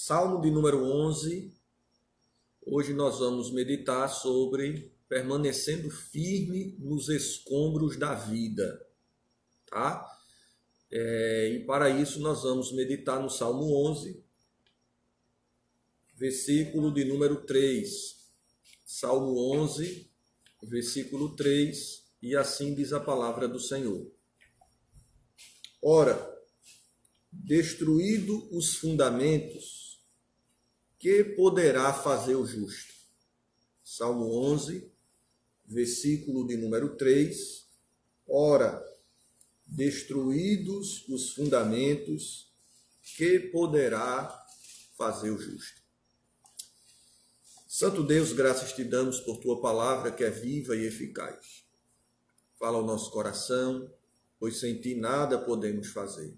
Salmo de número 11. Hoje nós vamos meditar sobre permanecendo firme nos escombros da vida, tá? E para isso nós vamos meditar no Salmo 11, versículo de número 3. Salmo 11, versículo 3, e assim diz a palavra do Senhor. Ora, destruído os fundamentos, que poderá fazer o justo? Salmo 11, versículo de número 3. Ora, destruídos os fundamentos, que poderá fazer o justo? Santo Deus, graças te damos por tua palavra que é viva e eficaz. Fala ao nosso coração, pois sem ti nada podemos fazer.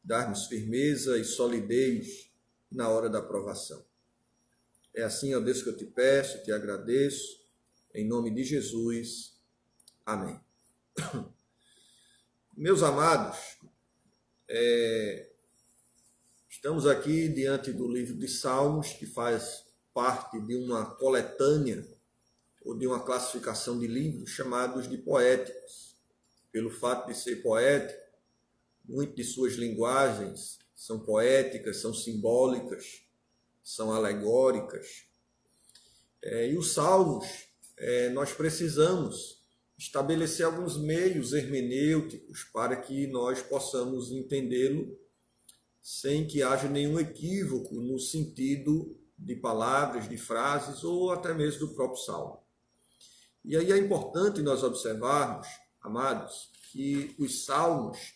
Dar-nos firmeza e solidez na hora da provação. É assim, ó Deus, que eu te peço, te agradeço, em nome de Jesus. Amém. Meus amados, estamos aqui diante do livro de Salmos, que faz parte de uma coletânea ou de uma classificação de livros chamados de poéticos. Pelo fato de ser poético, muitas de suas linguagens são poéticas, são simbólicas, são alegóricas. E os salmos, nós precisamos estabelecer alguns meios hermenêuticos para que nós possamos entendê-lo sem que haja nenhum equívoco no sentido de palavras, de frases ou até mesmo do próprio salmo. E aí é importante nós observarmos, amados, que os salmos,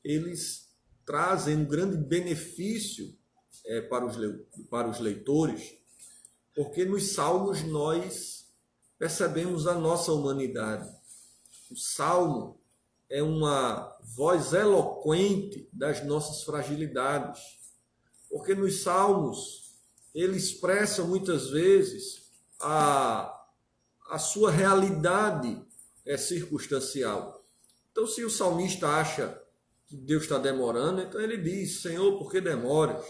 eles trazem um grande benefício para os leitores, porque nos salmos nós percebemos a nossa humanidade. O salmo é uma voz eloquente das nossas fragilidades, porque nos salmos ele expressa muitas vezes a sua realidade circunstancial. Então, se o salmista acha que Deus está demorando, então ele diz: Senhor, por que demoras?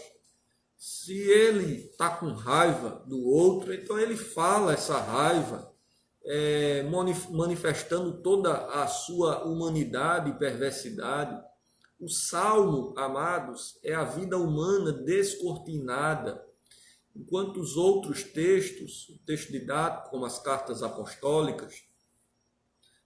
Se ele está com raiva do outro, então ele fala essa raiva, manifestando toda a sua humanidade e perversidade. O salmo, amados, é a vida humana descortinada, enquanto os outros textos, o texto didático, como as cartas apostólicas,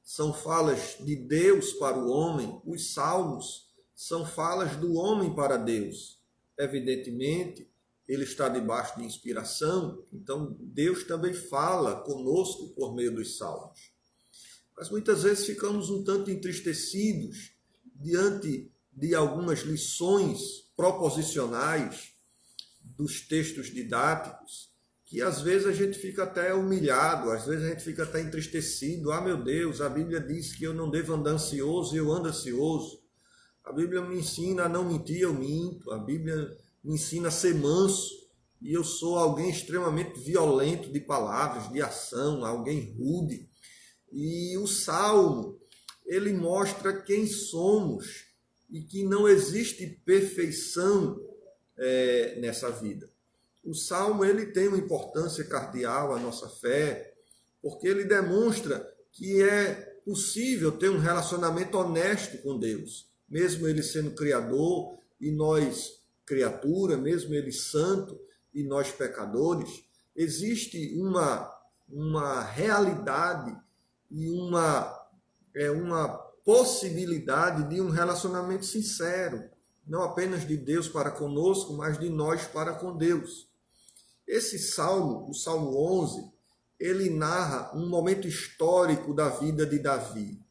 são falas de Deus para o homem, os salmos são falas do homem para Deus. Evidentemente, ele está debaixo de inspiração, então Deus também fala conosco por meio dos salmos. Mas muitas vezes ficamos um tanto entristecidos diante de algumas lições proposicionais dos textos didáticos, que às vezes a gente fica até humilhado, às vezes a gente fica até entristecido. Ah, meu Deus, a Bíblia diz que eu não devo andar ansioso e eu ando ansioso. A Bíblia me ensina a não mentir, eu minto. A Bíblia me ensina a ser manso e eu sou alguém extremamente violento de palavras, de ação, alguém rude. E o Salmo, ele mostra quem somos e que não existe perfeição nessa vida. O Salmo, ele tem uma importância cardeal à nossa fé, porque ele demonstra que é possível ter um relacionamento honesto com Deus, mesmo ele sendo criador e nós criatura, mesmo ele santo e nós pecadores. Existe uma realidade e uma possibilidade de um relacionamento sincero, não apenas de Deus para conosco, mas de nós para com Deus. Esse salmo, o Salmo 11, ele narra um momento histórico da vida de Davi.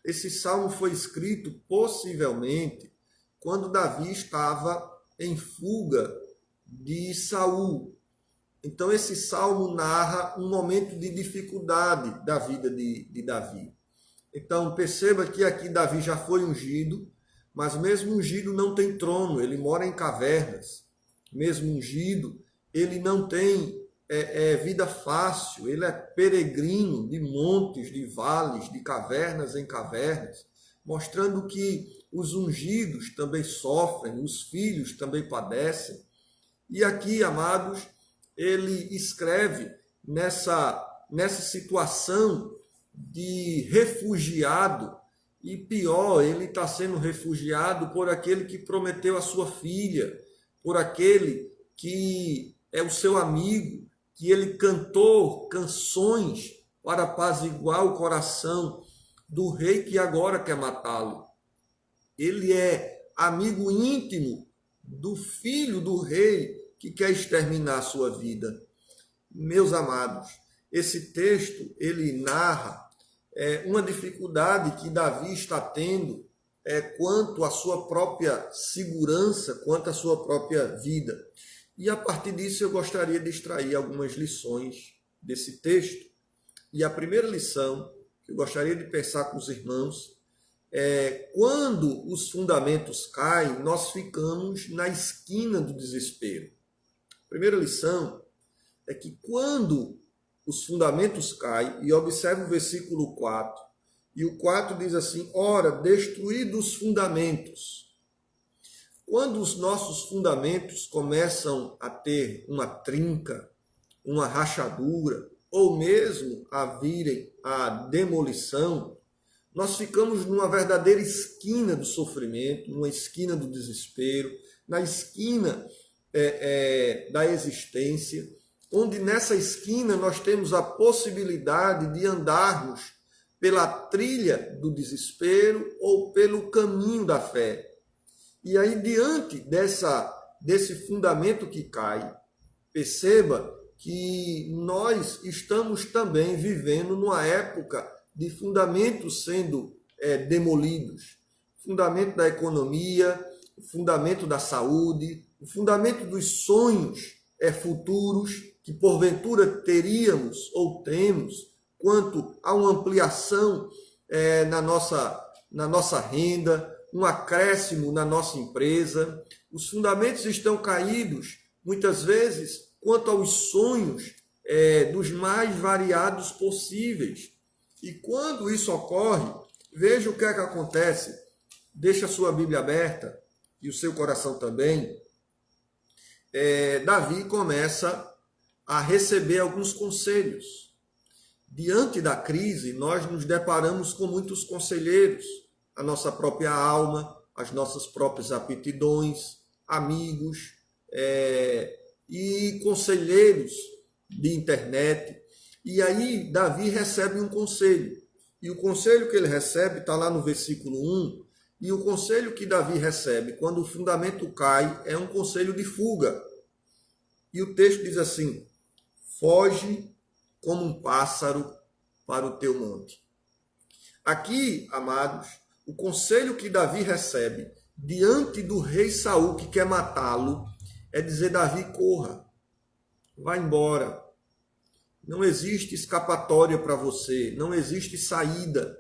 Esse salmo foi escrito possivelmente quando Davi estava em fuga de Saul. Então esse salmo narra um momento de dificuldade da vida de Davi. Então perceba que aqui Davi já foi ungido, mas mesmo ungido não tem trono, ele mora em cavernas. Mesmo ungido, ele não tem vida fácil, ele é peregrino de montes, de vales, de cavernas em cavernas, mostrando que os ungidos também sofrem, os filhos também padecem. E aqui, amados, ele escreve nessa situação de refugiado, e pior, ele está sendo refugiado por aquele que prometeu a sua filha, por aquele que é o seu amigo, que ele cantou canções para apaziguar o coração do rei que agora quer matá-lo. Ele é amigo íntimo do filho do rei que quer exterminar a sua vida. Meus amados, esse texto ele narra uma dificuldade que Davi está tendo quanto à sua própria segurança, quanto à sua própria vida. E a partir disso eu gostaria de extrair algumas lições desse texto. E a primeira lição que eu gostaria de pensar com os irmãos é: quando os fundamentos caem, nós ficamos na esquina do desespero. A primeira lição é que quando os fundamentos caem, e observe o versículo 4, e o 4 diz assim: ora, destruídos os fundamentos. Quando os nossos fundamentos começam a ter uma trinca, uma rachadura, ou mesmo a virem à demolição, nós ficamos numa verdadeira esquina do sofrimento, numa esquina do desespero, na esquina da existência, onde nessa esquina nós temos a possibilidade de andarmos pela trilha do desespero ou pelo caminho da fé. E aí, diante desse fundamento que cai, perceba que nós estamos também vivendo numa época de fundamentos sendo demolidos. Fundamento da economia, o fundamento da saúde, o fundamento dos sonhos futuros que porventura teríamos ou temos, quanto a uma ampliação na nossa renda, um acréscimo na nossa empresa. Os fundamentos estão caídos, muitas vezes, quanto aos sonhos dos mais variados possíveis. E quando isso ocorre, veja o que é que acontece. Deixa a sua Bíblia aberta e o seu coração também. Davi começa a receber alguns conselhos. Diante da crise, nós nos deparamos com muitos conselheiros, a nossa própria alma, as nossas próprias aptidões, amigos e conselheiros de internet. E aí Davi recebe um conselho. E o conselho que ele recebe está lá no versículo 1. E o conselho que Davi recebe quando o fundamento cai é um conselho de fuga. E o texto diz assim: foge como um pássaro para o teu monte. Aqui, amados, o conselho que Davi recebe diante do rei Saul que quer matá-lo é dizer: Davi, corra, vá embora. Não existe escapatória para você, não existe saída,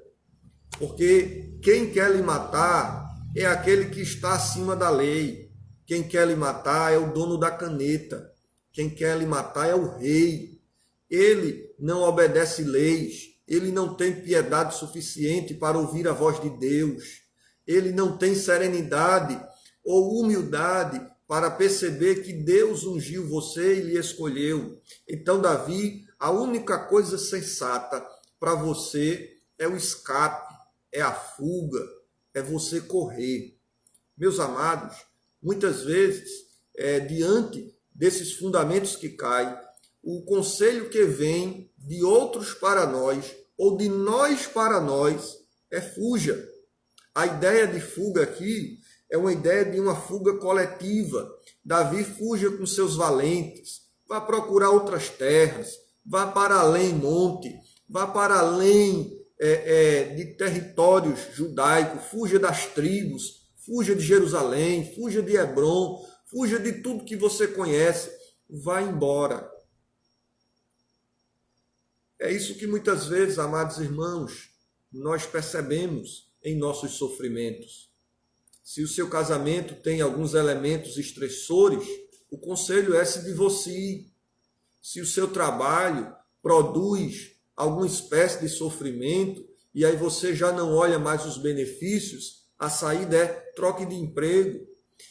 porque quem quer lhe matar é aquele que está acima da lei. Quem quer lhe matar é o dono da caneta. Quem quer lhe matar é o rei. Ele não obedece leis, ele não tem piedade suficiente para ouvir a voz de Deus, ele não tem serenidade ou humildade para perceber que Deus ungiu você e lhe escolheu. Então, Davi, a única coisa sensata para você é o escape, é a fuga, é você correr. Meus amados, muitas vezes, diante desses fundamentos que caem, o conselho que vem de outros para nós, ou de nós para nós, é fuja. A ideia de fuga aqui é uma ideia de uma fuga coletiva. Davi fuja com seus valentes, vá procurar outras terras, vá para além monte, vá para além de territórios judaicos, fuja das tribos, fuja de Jerusalém, fuja de Hebrom, fuja de tudo que você conhece, vá embora. É isso que muitas vezes, amados irmãos, nós percebemos em nossos sofrimentos. Se o seu casamento tem alguns elementos estressores, o conselho é se divorcie. Se o seu trabalho produz alguma espécie de sofrimento e aí você já não olha mais os benefícios, a saída é troque de emprego.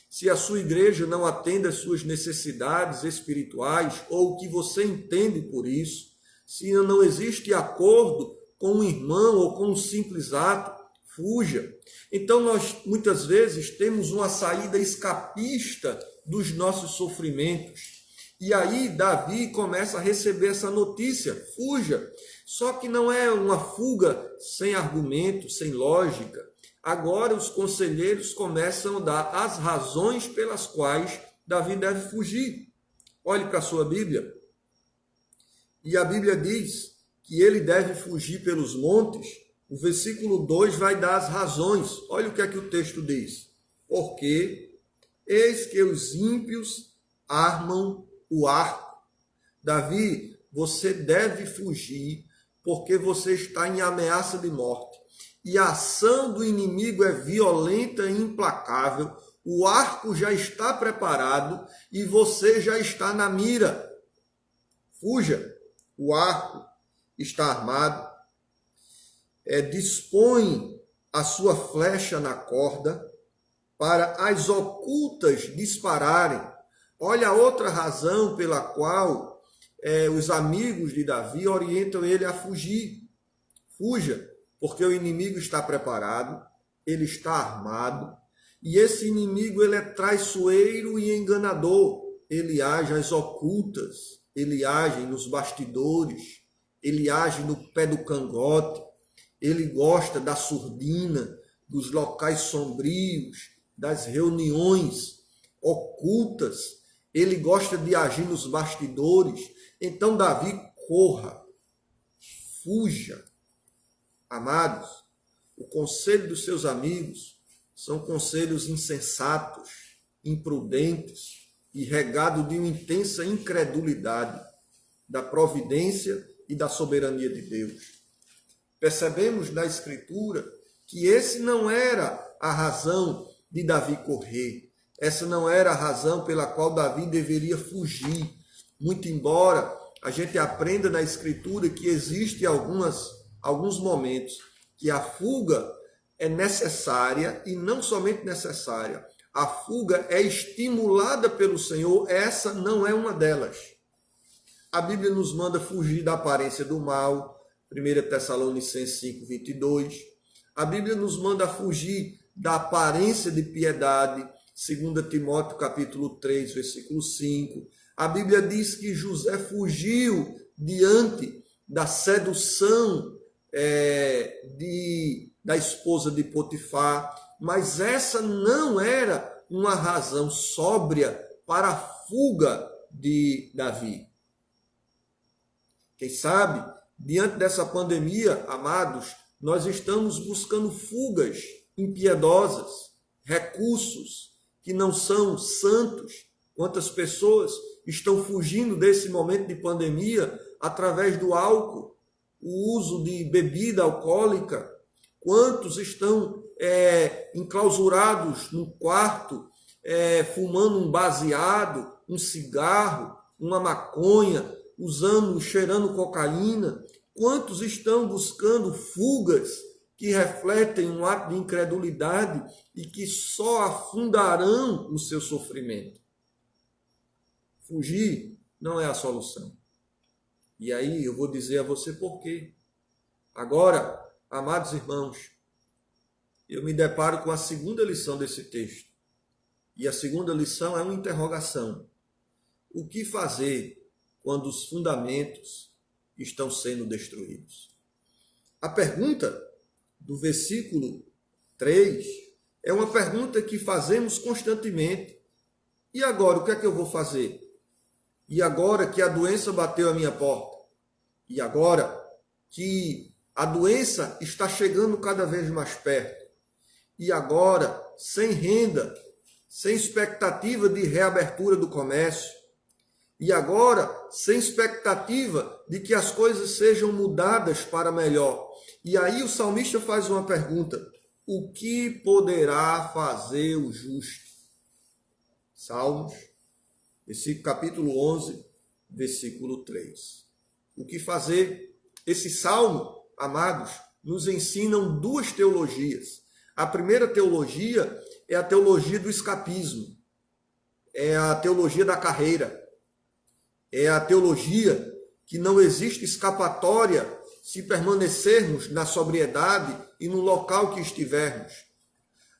se a sua igreja não atende às suas necessidades espirituais, ou o que você entende por isso, se não existe acordo com um irmão ou com um simples ato, fuja. Então nós muitas vezes temos uma saída escapista dos nossos sofrimentos. E aí Davi começa a receber essa notícia, fuja. Só que não é uma fuga sem argumento, sem lógica. Agora os conselheiros começam a dar as razões pelas quais Davi deve fugir. Olhe para a sua Bíblia. E a Bíblia diz que ele deve fugir pelos montes. O versículo 2 vai dar as razões. Olha o que é que o texto diz. Porque eis que os ímpios armam o arco. Davi, você deve fugir porque você está em ameaça de morte. E a ação do inimigo é violenta e implacável. O arco já está preparado e você já está na mira. Fuja. O arco está armado. Dispõe a sua flecha na corda para as ocultas dispararem. Olha a outra razão pela qual os amigos de Davi orientam ele a fugir. Fuja, porque o inimigo está preparado, ele está armado, e esse inimigo ele é traiçoeiro e enganador. Ele age às ocultas, ele age nos bastidores, ele age no pé do cangote, ele gosta da surdina, dos locais sombrios, das reuniões ocultas, ele gosta de agir nos bastidores. Então Davi, corra, fuja. Amados, o conselho dos seus amigos são conselhos insensatos, imprudentes e regados de uma intensa incredulidade da providência e da soberania de Deus. Percebemos na Escritura que esse não era a razão de Davi correr. Essa não era a razão pela qual Davi deveria fugir. Muito embora a gente aprenda na Escritura que existe alguns momentos que a fuga é necessária e não somente necessária. A fuga é estimulada pelo Senhor, essa não é uma delas. A Bíblia nos manda fugir da aparência do mal, 1 Tessalonicenses 5:22. A Bíblia nos manda fugir da aparência de piedade, 2 Timóteo capítulo 3, versículo 5. A Bíblia diz que José fugiu diante da sedução da esposa de Potifar, mas essa não era uma razão sóbria para a fuga de Davi. Quem sabe, diante dessa pandemia, amados, nós estamos buscando fugas impiedosas, recursos que não são santos. Quantas pessoas estão fugindo desse momento de pandemia através do álcool, o uso de bebida alcoólica? Quantos estão enclausurados no quarto, fumando um baseado, um cigarro, uma maconha, cheirando cocaína? Quantos estão buscando fugas que refletem um ato de incredulidade e que só afundarão o seu sofrimento? Fugir não é a solução. E aí eu vou dizer a você por quê. Agora, amados irmãos, eu me deparo com a segunda lição desse texto. E a segunda lição é uma interrogação. O que fazer quando os fundamentos estão sendo destruídos? A pergunta do versículo 3 é uma pergunta que fazemos constantemente. E agora, o que é que eu vou fazer? E agora que a doença bateu à minha porta? E agora que a doença está chegando cada vez mais perto? E agora, sem renda, sem expectativa de reabertura do comércio? E agora, sem expectativa de que as coisas sejam mudadas para melhor? E aí o salmista faz uma pergunta: o que poderá fazer o justo? Salmos, capítulo 11, versículo 3. O que fazer? Esse salmo, amados, nos ensinam duas teologias. A primeira teologia é a teologia do escapismo, é a teologia da carreira, é a teologia que não existe escapatória se permanecermos na sobriedade e no local que estivermos.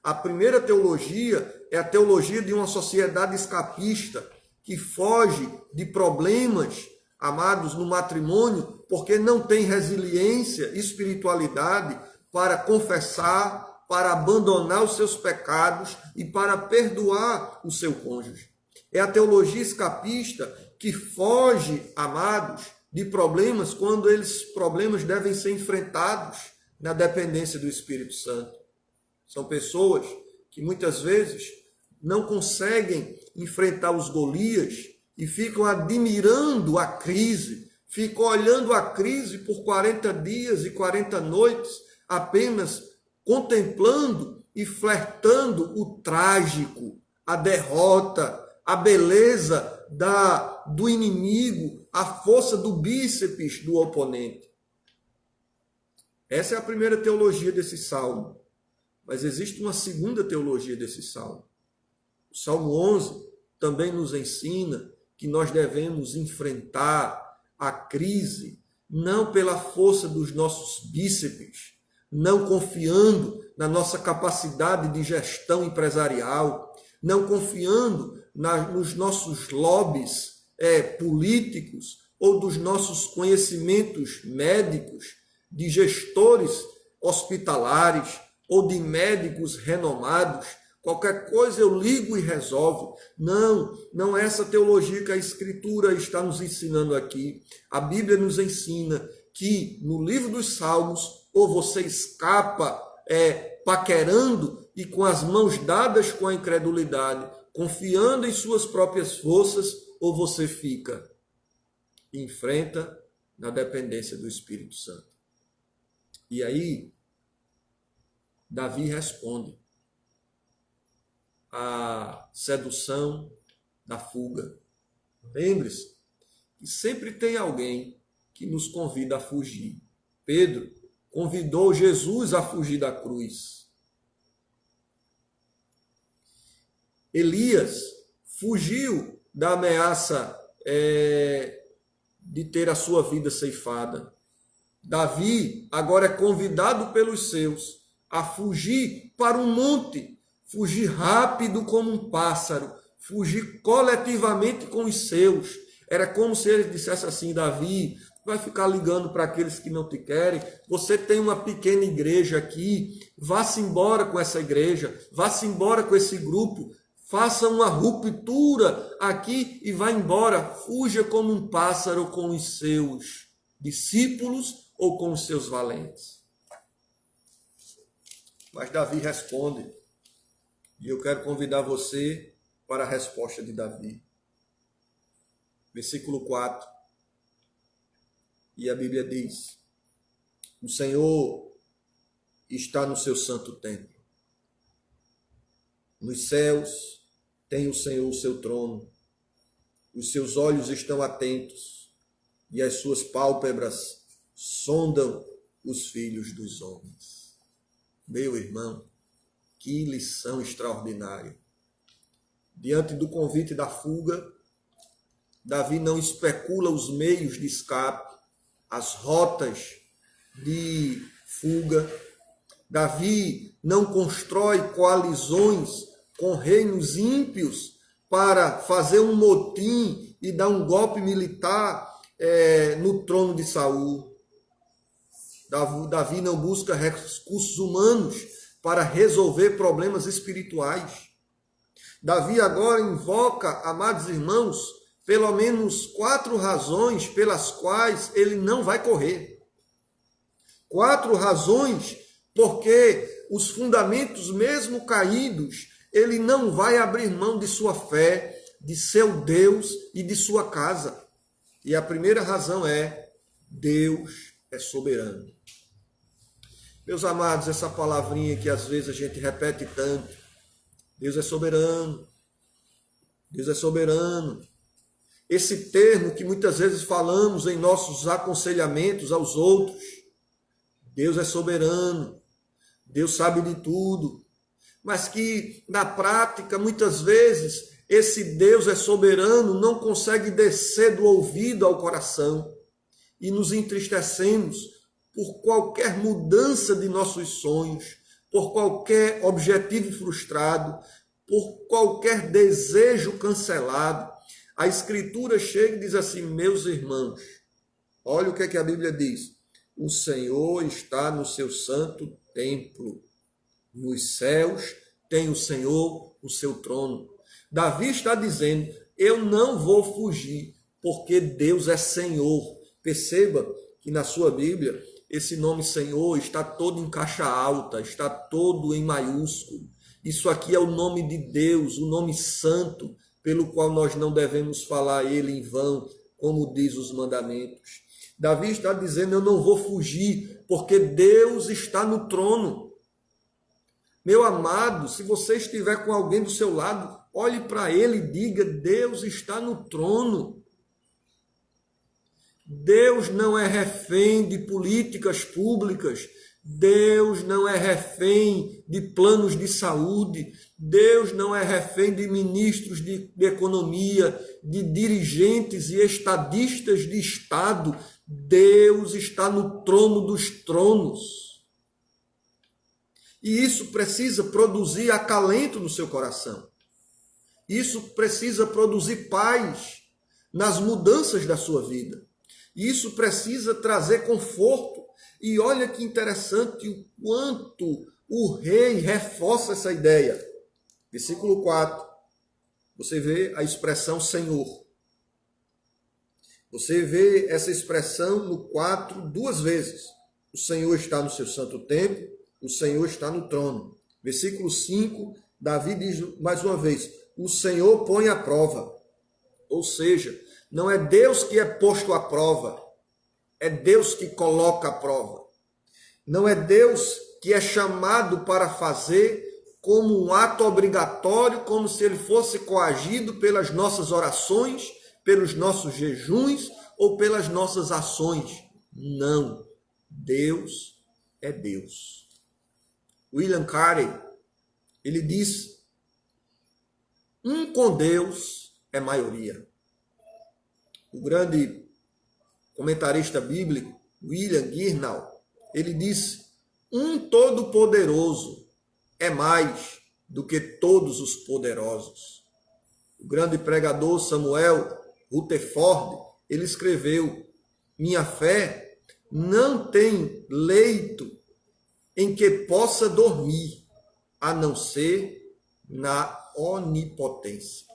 A primeira teologia é a teologia de uma sociedade escapista que foge de problemas, amados, no matrimônio, porque não tem resiliência, espiritualidade para confessar, para abandonar os seus pecados e para perdoar o seu cônjuge. É a teologia escapista que foge, amados, de problemas quando esses problemas devem ser enfrentados na dependência do Espírito Santo. São pessoas que muitas vezes não conseguem enfrentar os Golias e ficam admirando a crise, ficam olhando a crise por 40 dias e 40 noites, apenas contemplando e flertando o trágico, a derrota, a beleza do inimigo, a força do bíceps do oponente. Essa é a primeira teologia desse salmo. Mas existe uma segunda teologia desse salmo. O Salmo 11 também nos ensina que nós devemos enfrentar a crise não pela força dos nossos bíceps, não confiando na nossa capacidade de gestão empresarial, não confiando nos nossos lobbies políticos ou dos nossos conhecimentos médicos, de gestores hospitalares ou de médicos renomados. Qualquer coisa eu ligo e resolve. Não é essa teologia que a Escritura está nos ensinando aqui. A Bíblia nos ensina que no livro dos Salmos, ou você escapa paquerando e com as mãos dadas com a incredulidade, confiando em suas próprias forças, ou você fica e enfrenta na dependência do Espírito Santo. E aí, Davi responde à sedução da fuga. Lembre-se que sempre tem alguém que nos convida a fugir. Pedro convidou Jesus a fugir da cruz. Elias fugiu da ameaça de ter a sua vida ceifada. Davi agora é convidado pelos seus a fugir para um monte, fugir rápido como um pássaro, fugir coletivamente com os seus. Era como se ele dissesse assim: Davi, vai ficar ligando para aqueles que não te querem. Você tem uma pequena igreja aqui, vá-se embora com essa igreja, vá-se embora com esse grupo, faça uma ruptura aqui e vá embora. Fuja como um pássaro com os seus discípulos ou com os seus valentes. Mas Davi responde, e eu quero convidar você para a resposta de Davi. Versículo 4. E a Bíblia diz: o Senhor está no seu santo templo. Nos céus tem o Senhor o seu trono. Os seus olhos estão atentos e as suas pálpebras sondam os filhos dos homens. Meu irmão, que lição extraordinária. Diante do convite da fuga, Davi não especula os meios de escape, as rotas de fuga. Davi não constrói coalizões com reinos ímpios para fazer um motim e dar um golpe militar no trono de Saul. Davi não busca recursos humanos para resolver problemas espirituais. Davi agora invoca, amados irmãos, pelo menos 4 razões pelas quais ele não vai correr. 4 razões porque os fundamentos mesmo caídos, ele não vai abrir mão de sua fé, de seu Deus e de sua casa. E a primeira razão é: Deus é soberano. Meus amados, essa palavrinha que às vezes a gente repete tanto, Deus é soberano, Deus é soberano. Esse termo que muitas vezes falamos em nossos aconselhamentos aos outros, Deus é soberano, Deus sabe de tudo. mas que na prática, muitas vezes, esse Deus é soberano, não consegue descer do ouvido ao coração e nos entristecemos por qualquer mudança de nossos sonhos, por qualquer objetivo frustrado, por qualquer desejo cancelado. A Escritura chega e diz assim: meus irmãos, olha o que é que a Bíblia diz: o Senhor está no seu santo templo, nos céus tem o Senhor o seu trono. Davi está dizendo: eu não vou fugir, porque Deus é Senhor. Perceba que na sua Bíblia, esse nome Senhor está todo em caixa alta, está todo em maiúsculo. Isso aqui é o nome de Deus, o nome santo, pelo qual nós não devemos falar ele em vão, como diz os mandamentos. Davi está dizendo: eu não vou fugir, porque Deus está no trono. Meu amado, se você estiver com alguém do seu lado, olhe para ele e diga: Deus está no trono. Deus não é refém de políticas públicas. Deus não é refém de planos de saúde. Deus não é refém de ministros de economia, de dirigentes e estadistas de Estado. Deus está no trono dos tronos. E isso precisa produzir acalento no seu coração. Isso precisa produzir paz nas mudanças da sua vida. Isso precisa trazer conforto. E olha que interessante o quanto o rei reforça essa ideia. Versículo 4. Você vê a expressão Senhor. Você vê essa expressão no 4 duas vezes. O Senhor está no seu santo templo, o Senhor está no trono. Versículo 5, Davi diz mais uma vez: o Senhor põe à prova. Ou seja, não é Deus que é posto à prova, é Deus que coloca à prova. Não é Deus que é chamado para fazer como um ato obrigatório, como se ele fosse coagido pelas nossas orações, pelos nossos jejuns ou pelas nossas ações. Não. Deus é Deus. William Carey, ele diz: um com Deus é maioria. O grande comentarista bíblico, William Gurnall, ele diz: um todo-poderoso é mais do que todos os poderosos. O grande pregador Samuel Rutherford, ele escreveu: minha fé não tem leito em que possa dormir, a não ser na onipotência.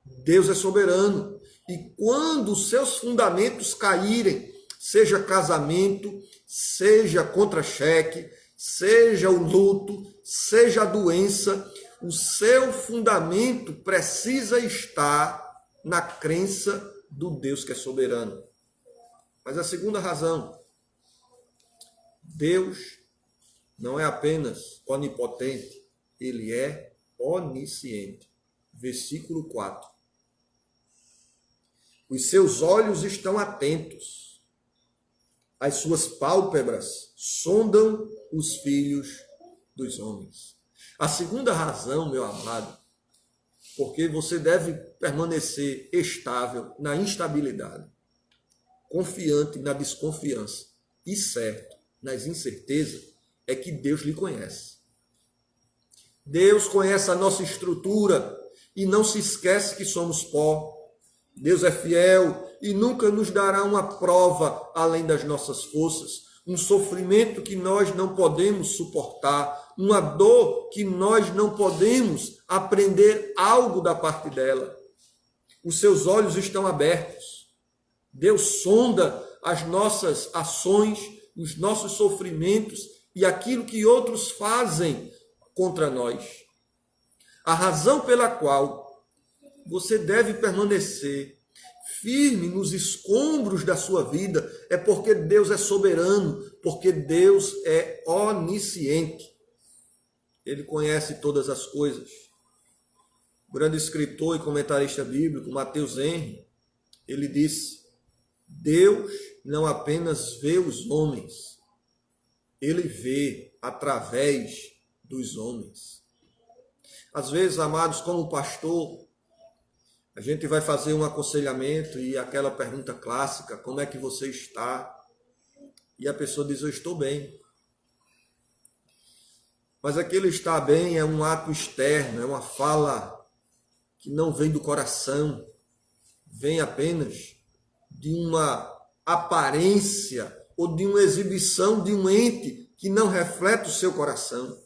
Deus é soberano. E quando os seus fundamentos caírem, seja casamento, seja contra-cheque, seja o luto, seja a doença, o seu fundamento precisa estar na crença do Deus que é soberano. Mas a segunda razão: Deus não é apenas onipotente, ele é onisciente. Versículo 4. Os seus olhos estão atentos, as suas pálpebras sondam os filhos dos homens. A segunda razão, meu amado, porque você deve permanecer estável na instabilidade, confiante na desconfiança e certo nas incertezas, é que Deus lhe conhece. Deus conhece a nossa estrutura e não se esquece que somos pó. Deus é fiel e nunca nos dará uma prova além das nossas forças, um sofrimento que nós não podemos suportar, uma dor que nós não podemos aprender algo da parte dela. Os seus olhos estão abertos. Deus sonda as nossas ações, os nossos sofrimentos e aquilo que outros fazem contra nós. A razão pela qual você deve permanecer firme nos escombros da sua vida é porque Deus é soberano, porque Deus é onisciente. Ele conhece todas as coisas. O grande escritor e comentarista bíblico, Mateus Henry, ele disse: Deus não apenas vê os homens, ele vê através dos homens. Às vezes, amados, como pastor, a gente vai fazer um aconselhamento e aquela pergunta clássica, como é que você está? E a pessoa diz, eu estou bem. Mas aquele estar bem é um ato externo, é uma fala que não vem do coração, vem apenas de uma aparência ou de uma exibição de um ente que não reflete o seu coração.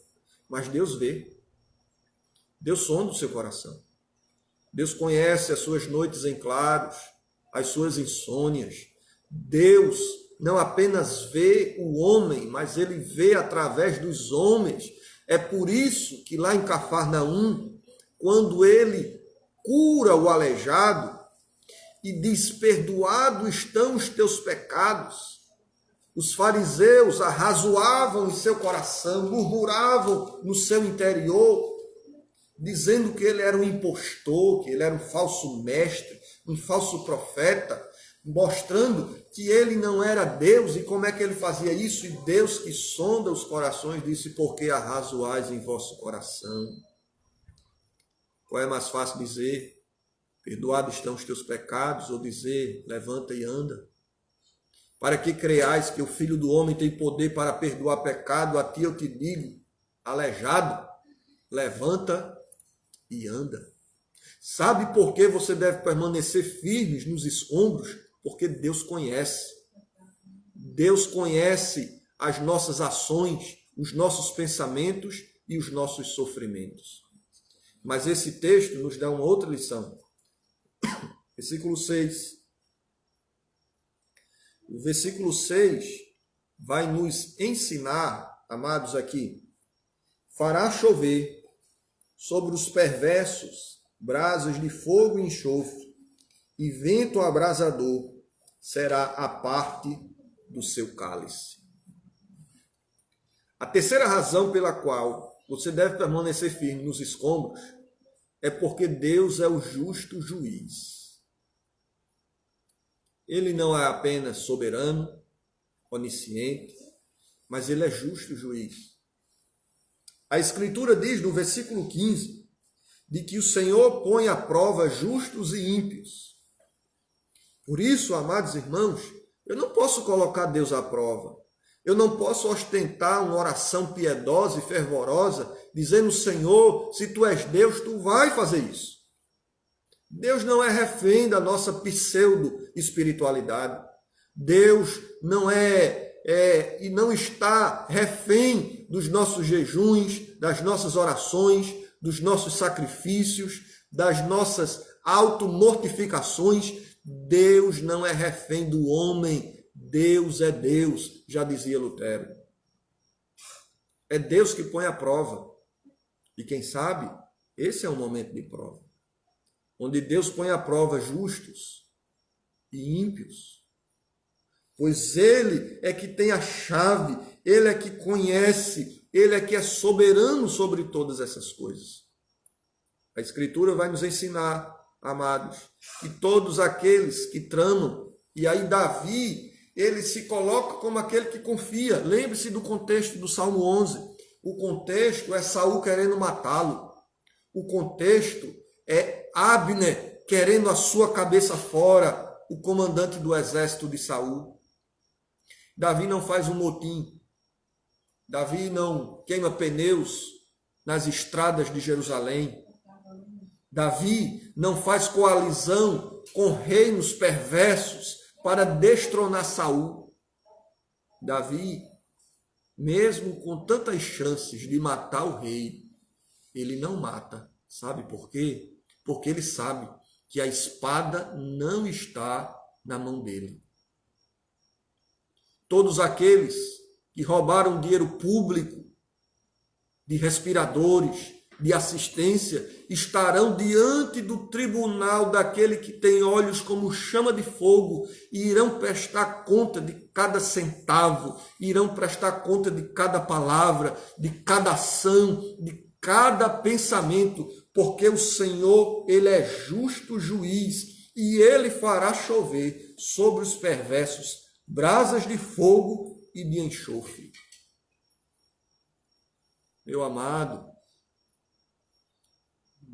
Mas Deus vê. Deus sonda o seu coração. Deus conhece as suas noites em claros, as suas insônias. Deus não apenas vê o homem, mas ele vê através dos homens. É por isso que lá em Cafarnaum, quando ele cura o aleijado e diz, perdoados estão os teus pecados, os fariseus arrazoavam em seu coração, murmuravam no seu interior, dizendo que ele era um impostor, que ele era um falso mestre, um falso profeta, mostrando que ele não era Deus. E como é que ele fazia isso? E Deus, que sonda os corações, disse, porque arrazoais em vosso coração? Qual é mais fácil dizer, perdoados estão os teus pecados, ou dizer, levanta e anda? Para que creiais que o Filho do Homem tem poder para perdoar pecado, a ti eu te digo, aleijado, levanta e anda. Sabe por que você deve permanecer firmes nos escombros? Porque Deus conhece. Deus conhece as nossas ações, os nossos pensamentos e os nossos sofrimentos. Mas esse texto nos dá uma outra lição. Versículo 6. O versículo 6 vai nos ensinar, amados, aqui, fará chover sobre os perversos brasas de fogo e enxofre, e vento abrasador será a parte do seu cálice. A terceira razão pela qual você deve permanecer firme nos escombros é porque Deus é o justo juiz. Ele não é apenas soberano, onisciente, mas ele é justo juiz. A Escritura diz no versículo 15, de que o Senhor põe à prova justos e ímpios. Por isso, amados irmãos, eu não posso colocar Deus à prova. Eu não posso ostentar uma oração piedosa e fervorosa, dizendo, Senhor, se tu és Deus, tu vai fazer isso. Deus não é refém da nossa pseudo-espiritualidade. Deus não e não está refém dos nossos jejuns, das nossas orações, dos nossos sacrifícios, das nossas automortificações. Deus não é refém do homem. Deus é Deus, já dizia Lutero. É Deus que põe a prova. E quem sabe, esse é um momento de prova, onde Deus põe à prova justos e ímpios. Pois Ele é que tem a chave, Ele é que conhece, Ele é que é soberano sobre todas essas coisas. A Escritura vai nos ensinar, amados, que todos aqueles que tramam, e aí Davi, ele se coloca como aquele que confia. Lembre-se do contexto do Salmo 11. O contexto é Saul querendo matá-lo. O contexto é Abner querendo a sua cabeça fora, o comandante do exército de Saul. Davi não faz um motim. Davi não queima pneus nas estradas de Jerusalém. Davi não faz coalizão com reinos perversos para destronar Saul. Davi, mesmo com tantas chances de matar o rei, ele não mata. Sabe por quê? Porque ele sabe que a espada não está na mão dele. Todos aqueles que roubaram dinheiro público, de respiradores, de assistência, estarão diante do tribunal daquele que tem olhos como chama de fogo e irão prestar conta de cada centavo, irão prestar conta de cada palavra, de cada ação, de cada pensamento, porque o Senhor, Ele é justo juiz e Ele fará chover sobre os perversos brasas de fogo e de enxofre. Meu amado,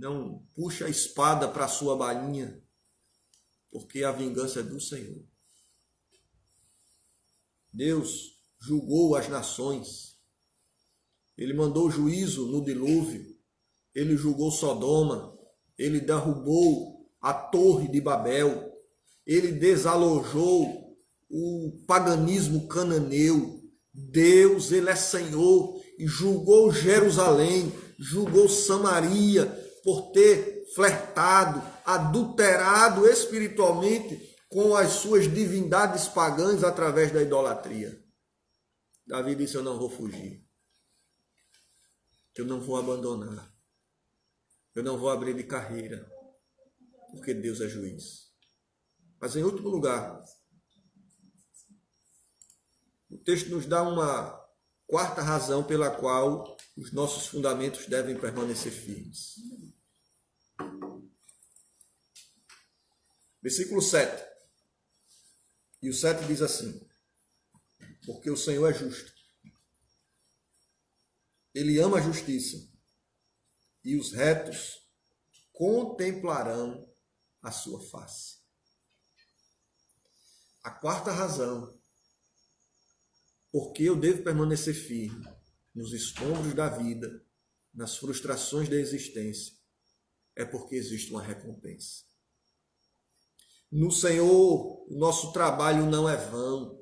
Não puxe a espada para a sua bainha, porque a vingança é do Senhor. Deus julgou as nações. Ele mandou juízo no dilúvio. Ele julgou Sodoma. Ele derrubou a torre de Babel. Ele desalojou o paganismo cananeu. Deus, ele é Senhor e julgou Jerusalém, julgou Samaria por ter flertado, adulterado espiritualmente com as suas divindades pagãs através da idolatria. Davi disse: eu não vou fugir, eu não vou abandonar, eu não vou abrir de carreira, porque Deus é juiz. Mas em último lugar, o texto nos dá uma quarta razão pela qual os nossos fundamentos devem permanecer firmes. Versículo 7. E o 7 diz assim: porque o Senhor é justo. Ele ama a justiça. E os retos contemplarão a sua face. A quarta razão porque eu devo permanecer firme nos escombros da vida, nas frustrações da existência, é porque existe uma recompensa. No Senhor, o nosso trabalho não é vão.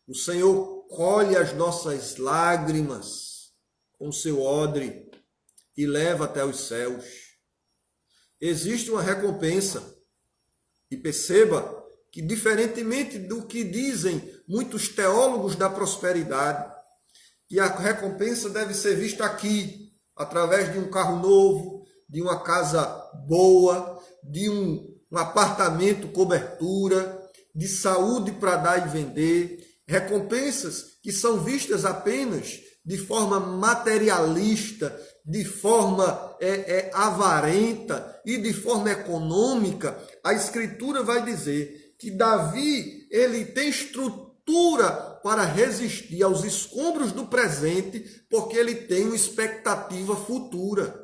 O Senhor colhe as nossas lágrimas com seu odre e leva até os céus. Existe uma recompensa. E perceba que, diferentemente do que dizem muitos teólogos da prosperidade, que a recompensa deve ser vista aqui, através de um carro novo, de uma casa boa, de um apartamento, cobertura, de saúde para dar e vender, recompensas que são vistas apenas de forma materialista, de forma avarenta e de forma econômica. A Escritura vai dizer que Davi, ele tem estrutura para resistir aos escombros do presente, porque ele tem uma expectativa futura.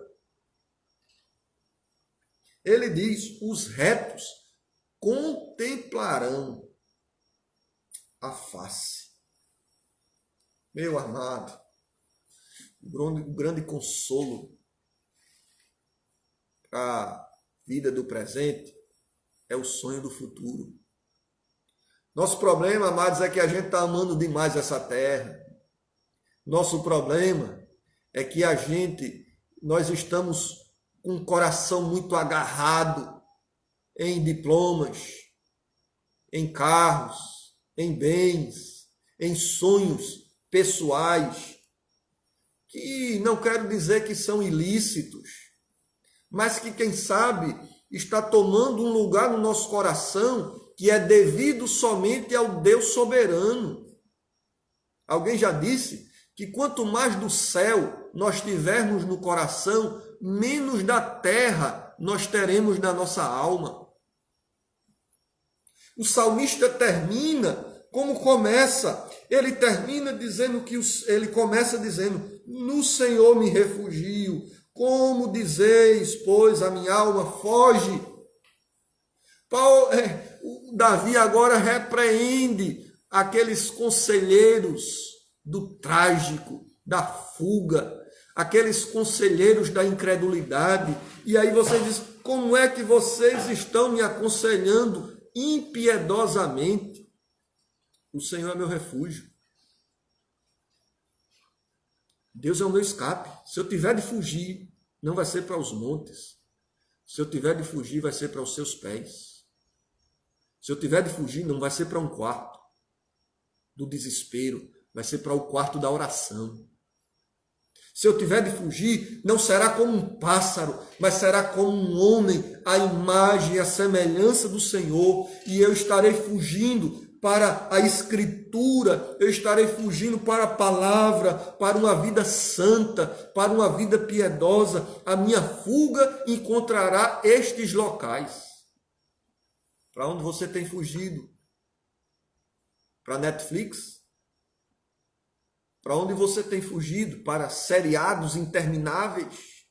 Ele diz: os retos contemplarão a face. Meu amado, o grande consolo para a vida do presente é o sonho do futuro. Nosso problema, amados, é que a gente está amando demais essa terra. Nosso problema é que nós estamos com o coração muito agarrado em diplomas, em carros, em bens, em sonhos pessoais, que não quero dizer que são ilícitos, mas que, quem sabe, está tomando um lugar no nosso coração que é devido somente ao Deus soberano. Alguém já disse que quanto mais do céu nós tivermos no coração, menos da terra nós teremos na nossa alma. O salmista termina como começa. Ele termina dizendo ele começa dizendo: no Senhor me refugio. Como dizeis, pois, a minha alma foge. Davi agora repreende aqueles conselheiros do trágico, da fuga, aqueles conselheiros da incredulidade. E aí você diz: como é que vocês estão me aconselhando impiedosamente? O Senhor é meu refúgio. Deus é o meu escape. Se eu tiver de fugir, não vai ser para os montes. Se eu tiver de fugir, vai ser para os seus pés. Se eu tiver de fugir, não vai ser para um quarto do desespero, vai ser para o quarto da oração. Se eu tiver de fugir, não será como um pássaro, mas será como um homem, à imagem e à semelhança do Senhor, e eu estarei fugindo para a Escritura, eu estarei fugindo para a palavra, para uma vida santa, para uma vida piedosa. A minha fuga encontrará estes locais. Para onde você tem fugido? Para Netflix? Para onde você tem fugido? Para seriados intermináveis?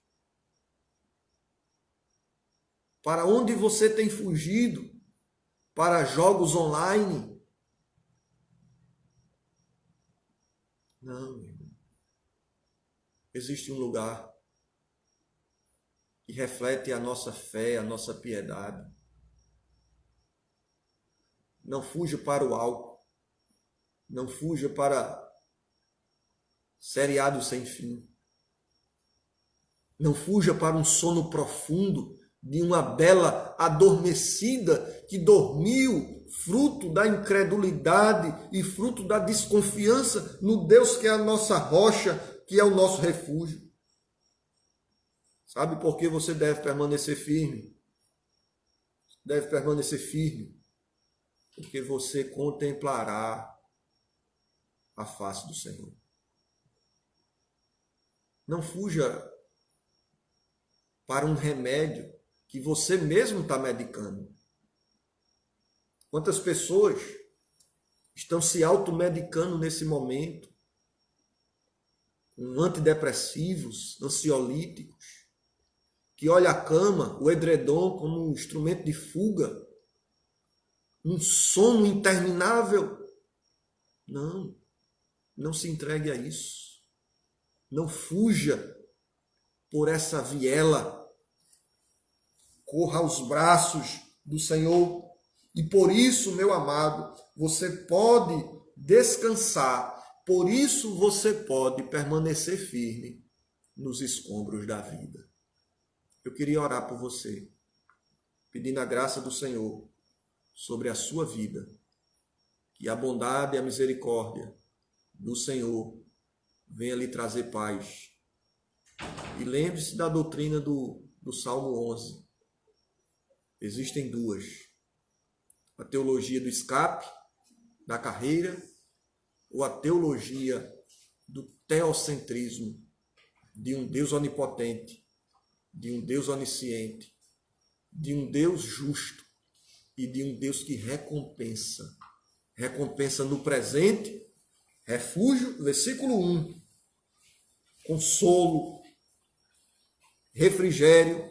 Para onde você tem fugido? Para jogos online? Não, meu irmão. Existe um lugar que reflete a nossa fé, a nossa piedade. Não fuja para o álcool. Não fuja para seriado sem fim. Não fuja para um sono profundo de uma bela adormecida que dormiu, fruto da incredulidade e fruto da desconfiança no Deus que é a nossa rocha, que é o nosso refúgio. Sabe por que você deve permanecer firme? Deve permanecer firme, porque você contemplará a face do Senhor. Não fuja para um remédio que você mesmo está medicando. Quantas pessoas estão se automedicando nesse momento com antidepressivos, ansiolíticos, que olha a cama, o edredom como um instrumento de fuga, um sono interminável. Não, não se entregue a isso. Não fuja por essa viela. Corra aos braços do Senhor. E por isso, meu amado, você pode descansar. Por isso você pode permanecer firme nos escombros da vida. Eu queria orar por você, pedindo a graça do Senhor sobre a sua vida. Que a bondade e a misericórdia do Senhor venha lhe trazer paz. E lembre-se da doutrina do Salmo 11. Existem duas. A teologia do escape, da carreira, ou a teologia do teocentrismo, de um Deus onipotente, de um Deus onisciente, de um Deus justo e de um Deus que recompensa. Recompensa no presente, refúgio, versículo 1, consolo, refrigério,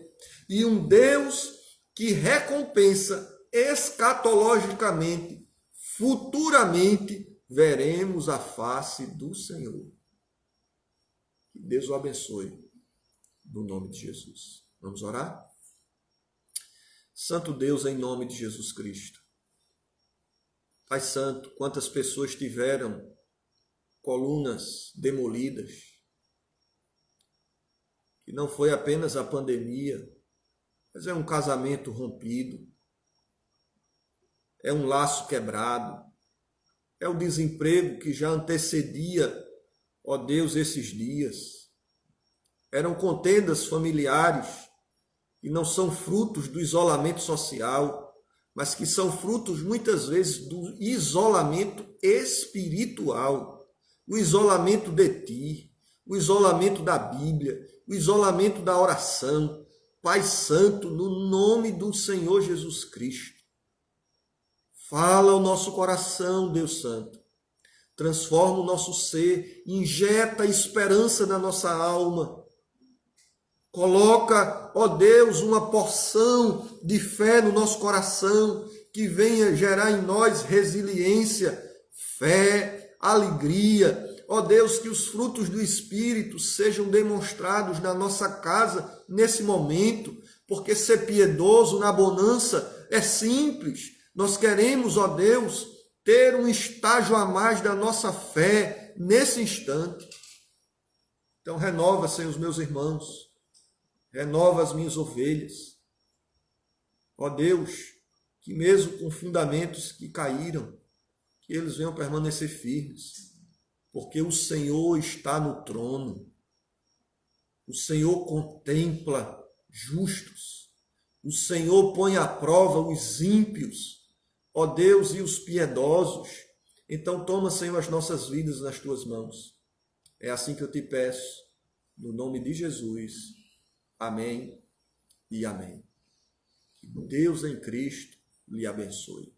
e um Deus que recompensa escatologicamente, futuramente, veremos a face do Senhor. Que Deus o abençoe, no nome de Jesus. Vamos orar? Santo Deus, em nome de Jesus Cristo. Pai Santo, quantas pessoas tiveram colunas demolidas, que não foi apenas a pandemia, mas é um casamento rompido, é um laço quebrado, é o desemprego que já antecedia, ó Deus, esses dias. Eram contendas familiares que não são frutos do isolamento social, mas que são frutos muitas vezes do isolamento espiritual, o isolamento de ti, o isolamento da Bíblia, o isolamento da oração. Pai Santo, no nome do Senhor Jesus Cristo, fala ao nosso coração, Deus Santo. Transforma o nosso ser, injeta esperança na nossa alma. Coloca, ó Deus, uma porção de fé no nosso coração, que venha gerar em nós resiliência, fé, alegria. Ó Deus, que os frutos do Espírito sejam demonstrados na nossa casa nesse momento, porque ser piedoso na bonança é simples. Nós queremos, ó Deus, ter um estágio a mais da nossa fé nesse instante. Então renova, Senhor, os meus irmãos, renova as minhas ovelhas. Ó Deus, que mesmo com fundamentos que caíram, que eles venham permanecer firmes, porque o Senhor está no trono. O Senhor contempla justos. O Senhor põe à prova os ímpios, ó Deus, e os piedosos. Então toma, Senhor, as nossas vidas nas tuas mãos. É assim que eu te peço, no nome de Jesus. Amém e amém. Que Deus em Cristo lhe abençoe.